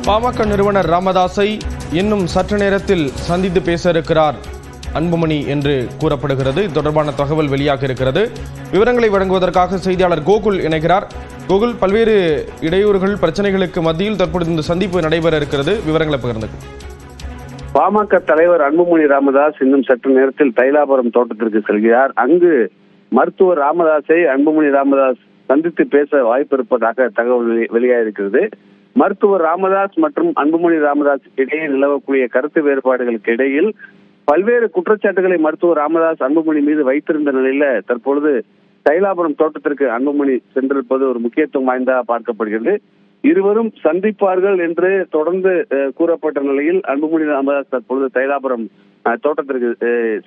பாமக நிறுவனர் ராமதாஸை இன்னும் சற்று நேரத்தில் சந்தித்து பேச இருக்கிறார் அன்புமணி என்று கூறப்படுகிறது. இது தொடர்பான தகவல் வெளியாக இருக்கிறது. விவரங்களை வழங்குவதற்காக செய்தியாளர் கோகுல் இணைகிறார். கோகுல், பல்வேறு இடையூறுகள் பிரச்சனைகளுக்கு மத்தியில் தற்பொழுது இந்த சந்திப்பு நடைபெற இருக்கிறது. விவரங்களை பகிர்ந்து. பாமக தலைவர் அன்புமணி ராமதாஸ் இன்னும் சற்று நேரத்தில் தைலாபுரம் தோட்டத்திற்கு செல்கிறார். அங்கு மருத்துவர் ராமதாஸை அன்புமணி ராமதாஸ் சந்தித்து பேச வாய்ப்பு இருப்பதாக தகவல் வெளியாயிருக்கிறது. மருத்துவர் ராமதாஸ் மற்றும் அன்புமணி ராமதாஸ் இடையே நிலவக்கூடிய கருத்து வேறுபாடுகளுக்கு இடையில் பல்வேறு குற்றச்சாட்டுகளை மருத்துவர் ராமதாஸ் அன்புமணி மீது வைத்திருந்த நிலையில தற்பொழுது தைலாபுரம் தோட்டத்திற்கு அன்புமணி சென்றிருப்பது ஒரு முக்கியத்துவம் வாய்ந்ததாக பார்க்கப்படுகிறது. இருவரும் சந்திப்பார்கள் என்று தொடர்ந்து கூறப்பட்ட நிலையில் அன்புமணி ராமதாஸ் தற்பொழுது தைலாபுரம் தோட்டத்திற்கு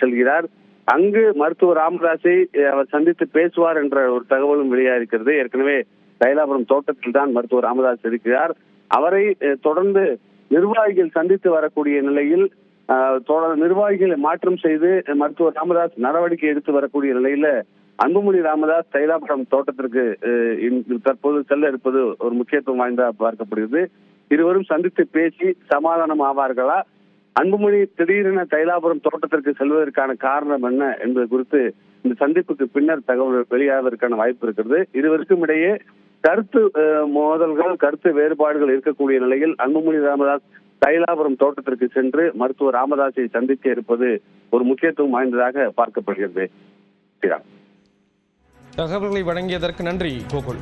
செல்கிறார். அங்கு மருத்துவர் ராமதாஸை அவர் சந்தித்து பேசுவார் என்ற ஒரு தகவலும் வெளியாகிறது. ஏற்கனவே தைலாபுரம் தோட்டத்தில் தான் மருத்துவர் ராமதாஸ் இருக்கிறார். அவரை தொடர்ந்து நிர்வாகிகள் சந்தித்து வரக்கூடிய நிலையில் நிர்வாகிகளை மாற்றம் செய்து மருத்துவர் ராமதாஸ் நடவடிக்கை எடுத்து வரக்கூடிய நிலையில அன்புமணி ராமதாஸ் தைலாபுரம் தோட்டத்திற்கு தற்போது செல்ல இருப்பது ஒரு முக்கியத்துவம் வாய்ந்ததாக பார்க்கப்படுகிறது. இருவரும் சந்தித்து பேசி சமாதானம் ஆவார்களா, அன்புமணி திடீரென தைலாபுரம் தோட்டத்திற்கு செல்வதற்கான காரணம் என்ன என்பது குறித்து இந்த சந்திப்புக்கு பின்னர் தகவல் வெளியாவதற்கான வாய்ப்பு இருக்கிறது. இருவருக்கும் இடையே கருத்து மோதல்கள், கருத்து வேறுபாடுகள் இருக்கக்கூடிய நிலையில் அன்புமணி ராமதாஸ் தைலாபுரம் தோட்டத்திற்கு சென்று மருத்துவர் ராமதாஸை சந்திக்க இருப்பது ஒரு முக்கியத்துவம் வாய்ந்ததாக பார்க்கப்படுகிறது. தகவல்களை வழங்கியதற்கு நன்றி கோகுல்.